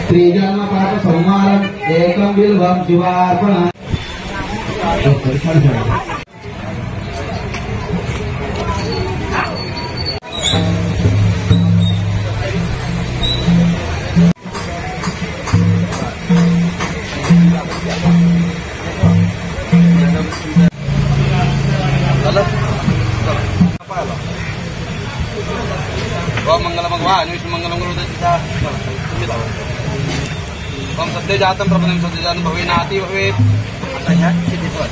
श्रीजन्मपाठ संहारम् एकं बिल्वं शिवार्पणम्। मंगल भगवान विष्णु मंगल ओम सत्य जातम प्रपंच सत्य जातम भवे नाती भवे आता ह्या स्थितीवर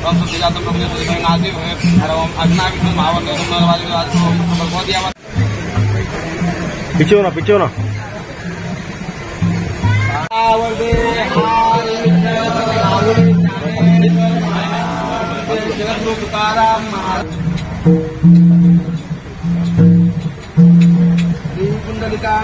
ओम सत्य जातम प्रपंच सत्य भवे नाती भवे ओम अग्ना विष्णु महावन वाली भगवती आवाज पीछे ना तुकाराम पुंडलिका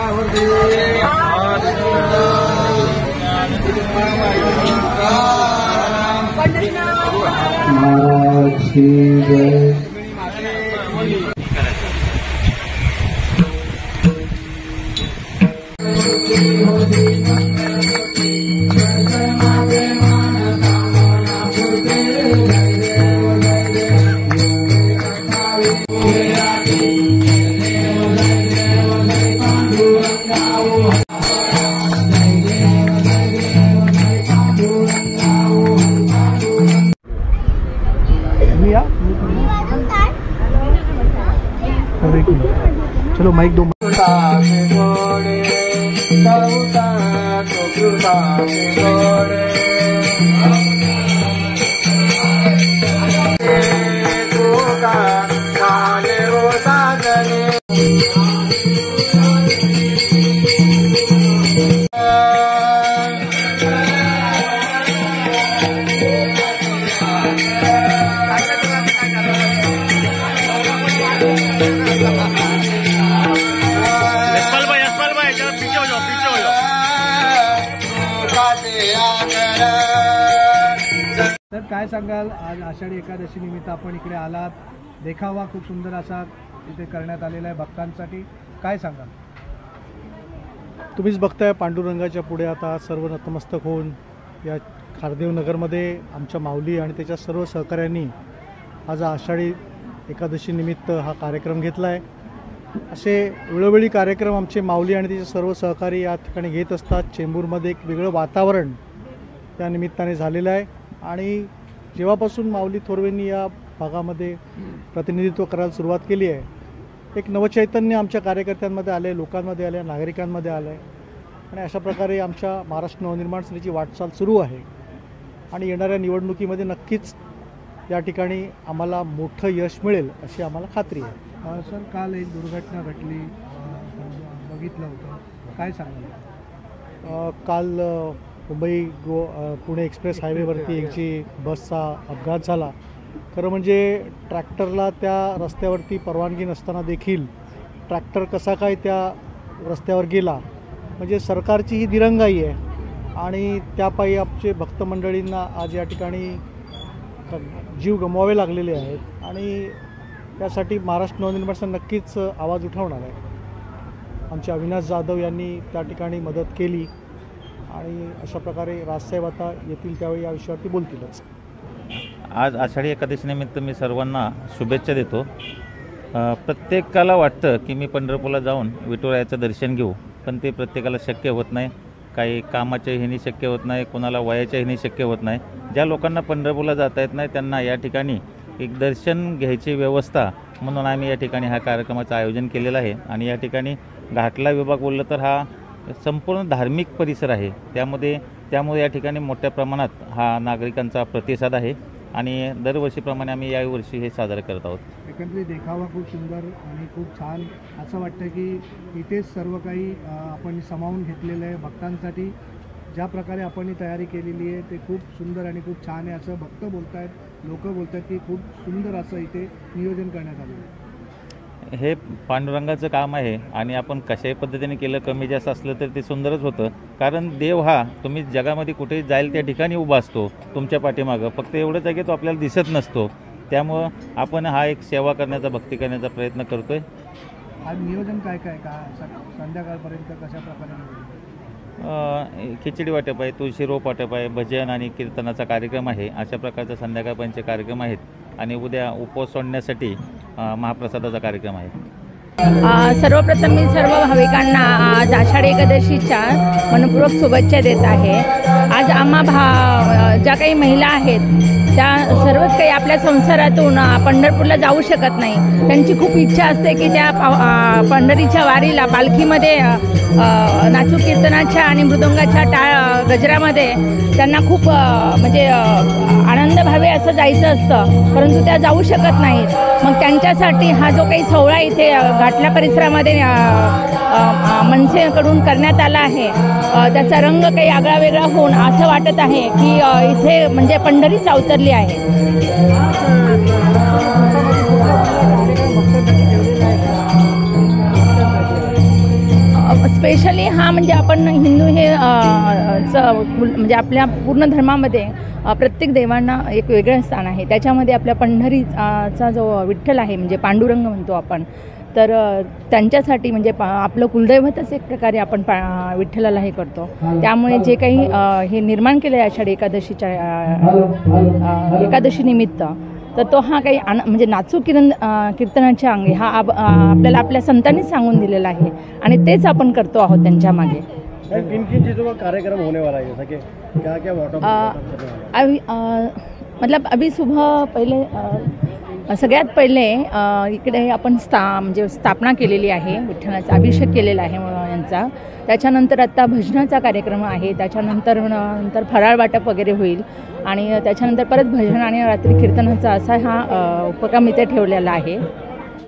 चलो माइक दो। तर काय सांगाल, आज आषाढी एकादशी निमित्त आपण इकडे आलात, देखावा खूप सुंदर असा इथे करण्यात आलेला आहे भक्तांसाठी, काय सांगाल? तुम्हीच बघताय पांडुरंगाच्या पुढे आता सर्व नतमस्तक होऊन या खारदेव नगरमध्ये आमच्या माऊली आणि त्याच्या सर्व सहकाऱ्यांनी आज आषाढी एकादशी निमित्त हा कार्यक्रम घेतला आहे। असे वेळोवेळी कार्यक्रम आमचे माऊली आणि त्याचे सर्व सहकारी या ठिकाणी घेत असतात। चेंबूरमध्ये एक वेगळं वातावरण त्या निमित्ताने झालेलं आहे आणि जेव्हापासून माऊली थोरवेंनी या भागामध्ये प्रतिनिधित्व करायला सुरुवात केली आहे, एक नवचैतन्य आमच्या कार्यकर्त्यांमध्ये आले, लोकांमध्ये आले, नागरिकांमध्ये आलं आहे आणि अशा प्रकारे आमच्या महाराष्ट्र नवनिर्माण सेनेची वाटचाल सुरू आहे आणि येणाऱ्या निवडणुकीमध्ये नक्कीच या ठिकाणी आम्हाला मोठं यश मिळेल अशी आम्हाला खात्री आहे। सर, काल एक दुर्घटना घडली, बघितलं होतं, काय सांगाल? काल मुंबई पुणे एक्सप्रेस हायवेवरती एक जी बसचा अपघात झाला। खरं म्हणजे ट्रॅक्टरला त्या रस्त्यावरती परवानगी नसताना देखील ट्रॅक्टर कसा काय त्या रस्त्यावर गेला, म्हणजे सरकारची ही दिरंगाई आहे आणि त्यापायी आमचे भक्त मंडळींना आज या ठिकाणी जीव गमवावे लागलेले आहेत आणि त्यासाठी महाराष्ट्र नवनिर्माण सेना नक्कीच आवाज उठवणार आहे। आमचे अविनाश जाधव यांनी त्या ठिकाणी मदत केली आणि अशा प्रकारे राजसाहेब आता येतील त्यावेळी या विषयावरती बोलतीलच। आज आषाढी एकादशीनिमित्त मी सर्वांना शुभेच्छा देतो। प्रत्येकाला वाटतं की मी पंढरपूरला जाऊन विठुरायाचं दर्शन घेऊ, पण ते प्रत्येकाला शक्य होत नाही। काही कामाच्या ह्यानी शक्य होत नाही, कोणाला वयाच्या ह्यानी शक्य होत नाही। ज्या लोकांना पंढरपूरला जाता येत नाही त्यांना या ठिकाणी एक दर्शन घ्यायची व्यवस्था म्हणून आम्ही या ठिकाणी हा कार्यक्रमाचं आयोजन केलेलं आहे आणि या ठिकाणी घाटला विभाग बोललं तर हा संपूर्ण धार्मिक परिसर आहे, त्यामुळे या ठिकाणी मोठ्या प्रमाणात हा नागरिकांचा प्रतिसाद आहे आणि दरवर्षीप्रमाणे आम्ही यावर्षी हे साजरे करत आहोत। एकंदरीत देखावा खूप सुंदर आणि खूप छान, असं वाटतं की इथेच सर्व काही आपण सामावून घेतलेलं आहे भक्तांसाठी। ज्या प्रकारे आपण तयारी केलेली आहे ते खूप सुंदर आणि खूप छान आहे असं भक्त बोलत आहेत, लोक बोलत आहेत की खूप सुंदर असं इथे नियोजन करण्यात आलेलं आहे। हे पांडुरंगाचं काम आहे आणि आपण कशाही पद्धतीने केलं कमी जास्त असलं तर ते सुंदरच होतं. कारण देव हा तुम्ही जगामध्ये कुठेही जाईल त्या ठिकाणी उभा असतो तुमच्या पाठीमागं. फक्त एवढंच आहे की तो आपल्याला दिसत नसतो. त्यामुळं आपण हा एक सेवा करण्याचा भक्ती करण्याचा प्रयत्न करतो आहे. आज नियोजन काय काय का संध्याकाळपर्यंत कशा प्रकारे खिचडी वाटप आहे, तुळशी रोप वाटप आहे, भजन आणि कीर्तनाचा कार्यक्रम आहे. अशा प्रकारचा संध्याकाळपर्यंतचे कार्यक्रम आहेत. आणि उद्या उपवास सोडण्यासाठी महाप्रसादाचा कार्यक्रम आहे. सर्वप्रथम मी सर्व भाविकांना आज आषाढी एकादशीच्या मनपूर्वक शुभेच्छा देत आहे. आज ज्या काही महिला आहेत त्या सर्वच काही आपल्या संसारातून पंढरपूरला जाऊ शकत नाही. त्यांची खूप इच्छा असते की त्या पंढरीच्या वारीला पालखीमध्ये नाचू कीर्तनाच्या आणि मृदंगाच्या गजरामध्ये त्यांना खूप म्हणजे आनंद भावे असं जायचं असतं, परंतु त्या जाऊ शकत नाहीत. मग त्यांच्यासाठी हा जो काही सोहळा इथे घाटला परिसरामध्ये मनसेकडून करण्यात आला आहे त्याचा रंग काही आगळा वेगळा होऊन असं वाटत आहे की इथे म्हणजे पंढरीच अवतरली आहे. स्पेशली हा म्हणजे आपण हिंदू हे म्हणजे आपल्या पूर्ण धर्मामध्ये प्रत्येक देवांना एक वेगळं स्थान आहे. त्याच्यामध्ये आपल्या पंढरीचा जो विठ्ठल आहे म्हणजे पांडुरंग म्हणतो आपण, तर त्यांच्यासाठी म्हणजे आपलं कुलदैवतच एक प्रकारे आपण विठ्ठलाला हे करतो. त्यामुळे जे काही हे निर्माण केलं आहे आषाढी एकादशी निमित्त, तर तो हा काही म्हणजे नाचू कीर्तनाच्या अंगी हा आपल्याला आपल्या संतांनी सांगून दिलेला आहे आणि तेच आपण करतो आहोत त्यांच्या मागे. किन किन चीज़ों का कार्यक्रम होने वाला है, जैसा कि क्या क्या मतलब अभी सुबह पहिले सगळ्यात पहिले इकडे आपण म्हणजे स्थापना केलेली आहे, विठ्ठलाचा अभिषेक केलेला आहे यांचा. त्याच्यानंतर आत्ता भजनाचा कार्यक्रम आहे. त्याच्यानंतर फराळ वाटप वगैरे होईल आणि त्याच्यानंतर परत भजन आणि रात्री कीर्तनाचा असा हा उपक्रम इथे ठेवलेला आहे.